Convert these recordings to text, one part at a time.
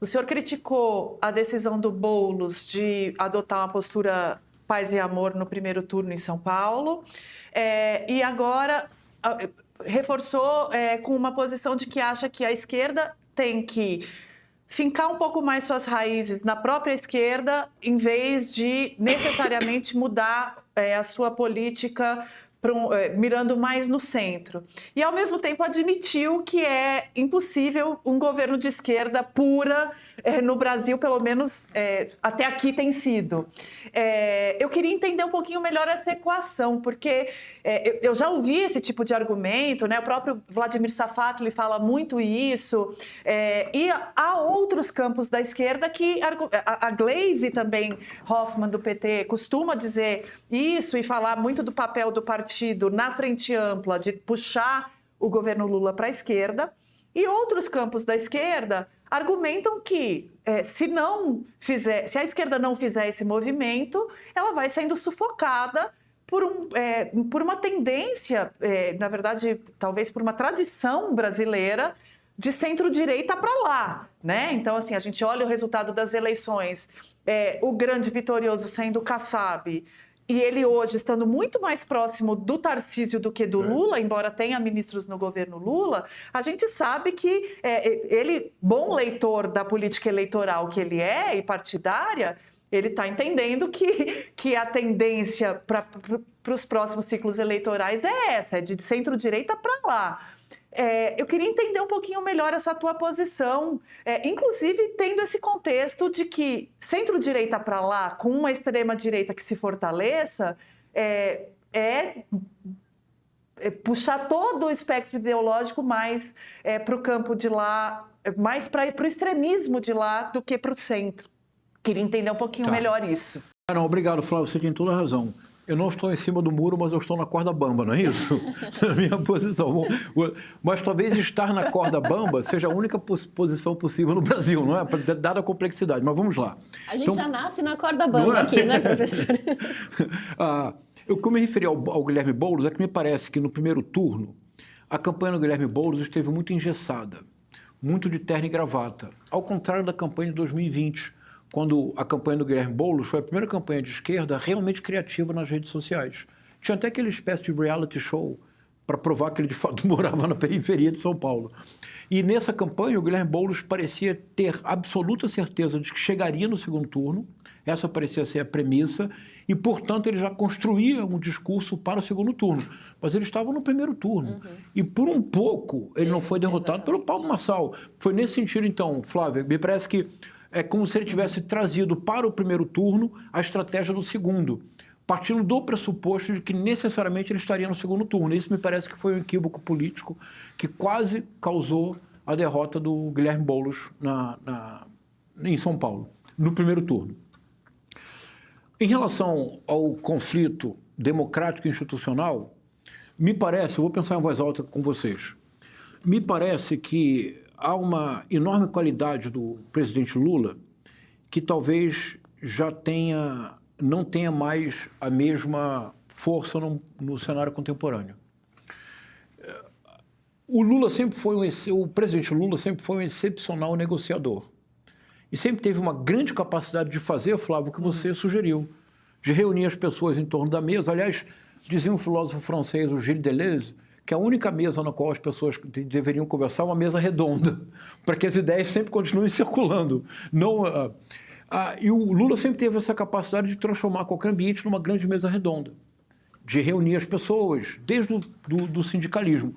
O senhor criticou a decisão do Boulos de adotar uma postura paz e amor no primeiro turno em São Paulo, e agora reforçou com uma posição de que acha que a esquerda tem que fincar um pouco mais suas raízes na própria esquerda, em vez de necessariamente mudar a sua política mirando mais no centro. E, ao mesmo tempo, admitiu que é impossível um governo de esquerda pura no Brasil, pelo menos até aqui tem sido. Eu queria entender um pouquinho melhor essa equação, porque eu já ouvi esse tipo de argumento, né? O próprio Vladimir Safatli fala muito isso, e há outros campos da esquerda que a Gleisi também, Hoffmann do PT, costuma dizer isso e falar muito do papel do partido na frente ampla de puxar o governo Lula para a esquerda, e outros campos da esquerda argumentam que se a esquerda não fizer esse movimento, ela vai sendo sufocada por uma tendência, na verdade, talvez por uma tradição brasileira de centro-direita para lá, né? Então, assim, a gente olha o resultado das eleições, o grande vitorioso sendo o Kassab, e ele hoje estando muito mais próximo do Tarcísio do que do Lula, embora tenha ministros no governo Lula, a gente sabe que ele, bom leitor da política eleitoral que ele é e partidária, ele está entendendo que a tendência para os próximos ciclos eleitorais é essa, é de centro-direita para lá. Eu queria entender um pouquinho melhor essa tua posição, inclusive tendo esse contexto de que centro-direita para lá, com uma extrema-direita que se fortaleça, puxar todo o espectro ideológico mais para o campo de lá, mais para o extremismo de lá do que para o centro. Queria entender um pouquinho melhor isso. Não, obrigado, Flávio, você tem toda a razão. Eu não estou em cima do muro, mas eu estou na corda bamba, não é isso? Na minha posição. Mas talvez estar na corda bamba seja a única posição possível no Brasil, não é? Dada a complexidade. Mas vamos lá. A gente já nasce na corda bamba aqui, né, professor? O que eu me referi ao Guilherme Boulos é que me parece que no primeiro turno a campanha do Guilherme Boulos esteve muito engessada, muito de terno e gravata, ao contrário da campanha de 2020, quando a campanha do Guilherme Boulos foi a primeira campanha de esquerda realmente criativa nas redes sociais. Tinha até aquela espécie de reality show para provar que ele, de fato, morava na periferia de São Paulo. E nessa campanha, o Guilherme Boulos parecia ter absoluta certeza de que chegaria no segundo turno, essa parecia ser a premissa, e, portanto, ele já construía um discurso para o segundo turno. Mas ele estava no primeiro turno. E, por um pouco, ele não foi derrotado pelo Paulo Marçal. Foi nesse sentido, então, Flávia, me parece que é como se ele tivesse trazido para o primeiro turno a estratégia do segundo, partindo do pressuposto de que necessariamente ele estaria no segundo turno. Isso me parece que foi um equívoco político que quase causou a derrota do Guilherme Boulos em São Paulo, no primeiro turno. Em relação ao conflito democrático e institucional, me parece, eu vou pensar em voz alta com vocês, me parece que há uma enorme qualidade do presidente Lula que talvez não tenha mais a mesma força no cenário contemporâneo. O presidente Lula sempre foi um excepcional negociador e sempre teve uma grande capacidade de fazer, Flávio, o que você sugeriu, de reunir as pessoas em torno da mesa. Aliás, dizia um filósofo francês, o Gilles Deleuze, que a única mesa na qual as pessoas deveriam conversar é uma mesa redonda, para que as ideias sempre continuem circulando. E o Lula sempre teve essa capacidade de transformar qualquer ambiente numa grande mesa redonda, de reunir as pessoas, desde do sindicalismo.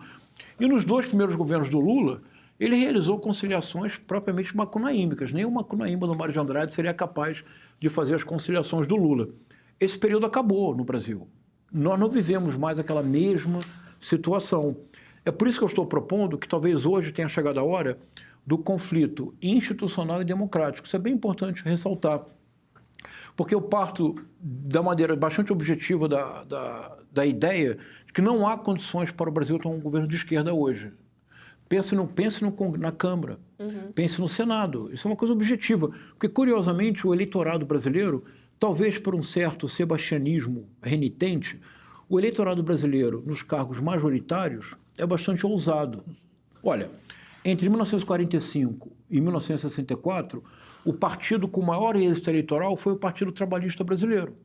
E nos dois primeiros governos do Lula, ele realizou conciliações propriamente macunaímicas. Nem o macunaíma do Mário de Andrade seria capaz de fazer as conciliações do Lula. Esse período acabou no Brasil. Nós não vivemos mais aquela mesma situação. É por isso que eu estou propondo que talvez hoje tenha chegado a hora do conflito institucional e democrático. Isso é bem importante ressaltar, porque eu parto da maneira bastante objetiva da ideia de que não há condições para o Brasil ter um governo de esquerda hoje. Pense na Câmara, pense no Senado. Isso é uma coisa objetiva, porque, curiosamente, o eleitorado brasileiro, talvez por um certo sebastianismo renitente, o eleitorado brasileiro, nos cargos majoritários, é bastante ousado. Olha, entre 1945 e 1964, o partido com maior êxito eleitoral foi o Partido Trabalhista Brasileiro.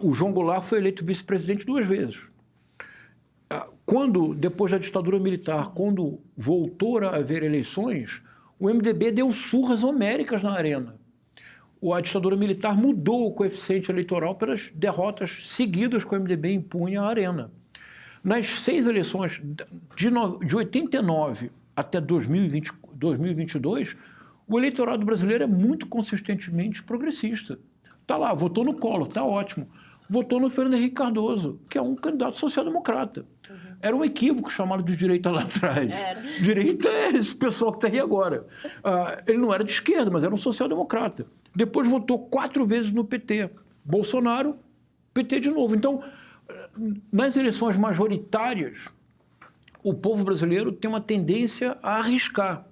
O João Goulart foi eleito vice-presidente 2 vezes. Quando, depois da ditadura militar, quando voltou a haver eleições, o MDB deu surras homéricas na arena. A ditadura militar mudou o coeficiente eleitoral pelas derrotas seguidas que o MDB impunha à arena. Nas 6 eleições de 89 até 2022, o eleitorado brasileiro é muito consistentemente progressista. Está lá, votou no Collor, está ótimo. Votou no Fernando Henrique Cardoso, que é um candidato social-democrata. Era um equívoco chamado de direita lá atrás. Direita é esse pessoal que está aí agora. Ele não era de esquerda, mas era um social-democrata. Depois votou 4 vezes no PT. Bolsonaro, PT de novo. Então, nas eleições majoritárias, o povo brasileiro tem uma tendência a arriscar.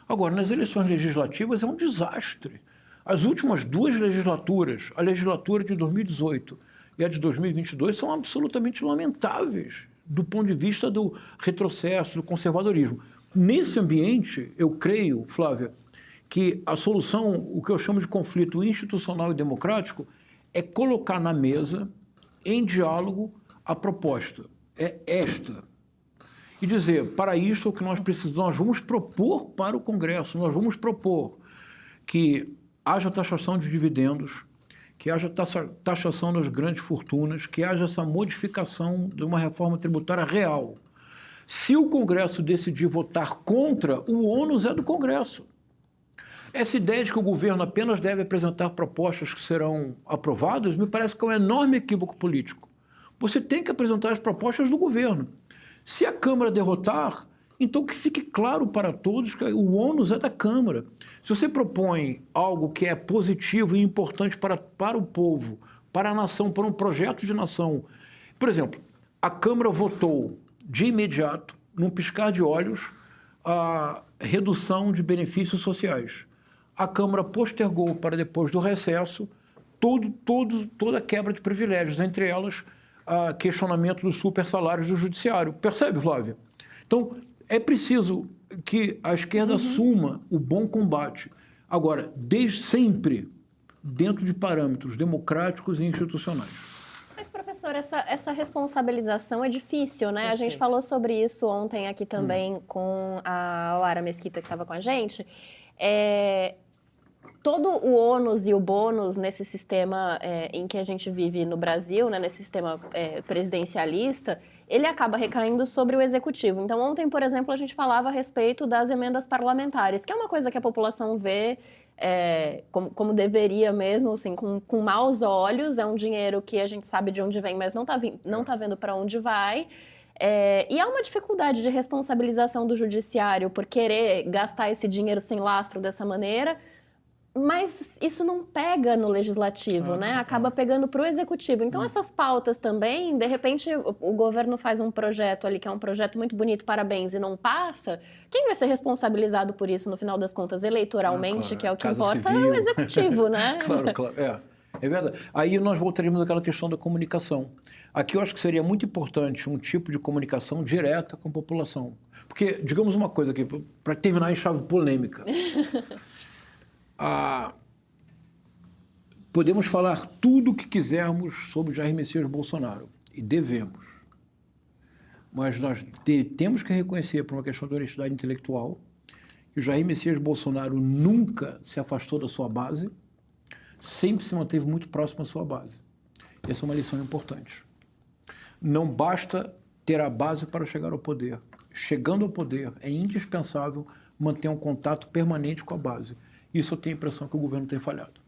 Agora, nas eleições legislativas é um desastre. As últimas 2 legislaturas, a legislatura de 2018 e a de 2022, são absolutamente lamentáveis do ponto de vista do retrocesso, do conservadorismo. Nesse ambiente, eu creio, Flávia, que a solução, o que eu chamo de conflito institucional e democrático, é colocar na mesa, em diálogo, a proposta. É esta. E dizer, para isso, o que nós precisamos, nós vamos propor para o Congresso, nós vamos propor que haja taxação de dividendos, que haja taxação das grandes fortunas, que haja essa modificação de uma reforma tributária real. Se o Congresso decidir votar contra, o ônus é do Congresso. Essa ideia de que o governo apenas deve apresentar propostas que serão aprovadas me parece que é um enorme equívoco político. Você tem que apresentar as propostas do governo. Se a Câmara derrotar, então que fique claro para todos que o ônus é da Câmara. Se você propõe algo que é positivo e importante para o povo, para a nação, para um projeto de nação. Por exemplo, a Câmara votou de imediato, num piscar de olhos, a redução de benefícios sociais. A Câmara postergou para depois do recesso toda a quebra de privilégios, entre elas questionamento dos supersalários do judiciário. Percebe, Flávia? Então, é preciso que a esquerda assuma o bom combate. Agora, desde sempre, dentro de parâmetros democráticos e institucionais. Mas, professor, essa responsabilização é difícil, né? A gente falou sobre isso ontem aqui também com a Lara Mesquita, que estava com a gente. Todo o ônus e o bônus nesse sistema em que a gente vive no Brasil, né, nesse sistema presidencialista, ele acaba recaindo sobre o executivo. Então, ontem, por exemplo, a gente falava a respeito das emendas parlamentares, que é uma coisa que a população vê como deveria mesmo, assim, com maus olhos. É um dinheiro que a gente sabe de onde vem, mas não tá vendo para onde vai. E há uma dificuldade de responsabilização do judiciário por querer gastar esse dinheiro sem lastro dessa maneira. Mas isso não pega no legislativo, né? Acaba pegando para o executivo. Então, essas pautas também, de repente, o governo faz um projeto ali, que é um projeto muito bonito, parabéns, e não passa. Quem vai ser responsabilizado por isso, no final das contas, eleitoralmente, claro, que é o que importa, é o executivo, né? Claro. É verdade. Aí nós voltaríamos àquela questão da comunicação. Aqui eu acho que seria muito importante um tipo de comunicação direta com a população. Porque, digamos uma coisa aqui, para terminar em chave polêmica... Podemos falar tudo o que quisermos sobre Jair Messias Bolsonaro, e devemos. Mas nós temos que reconhecer, por uma questão de honestidade intelectual, que o Jair Messias Bolsonaro nunca se afastou da sua base, sempre se manteve muito próximo à sua base. Essa é uma lição importante. Não basta ter a base para chegar ao poder. Chegando ao poder, é indispensável manter um contato permanente com a base. Isso eu tenho a impressão que o governo tem falhado.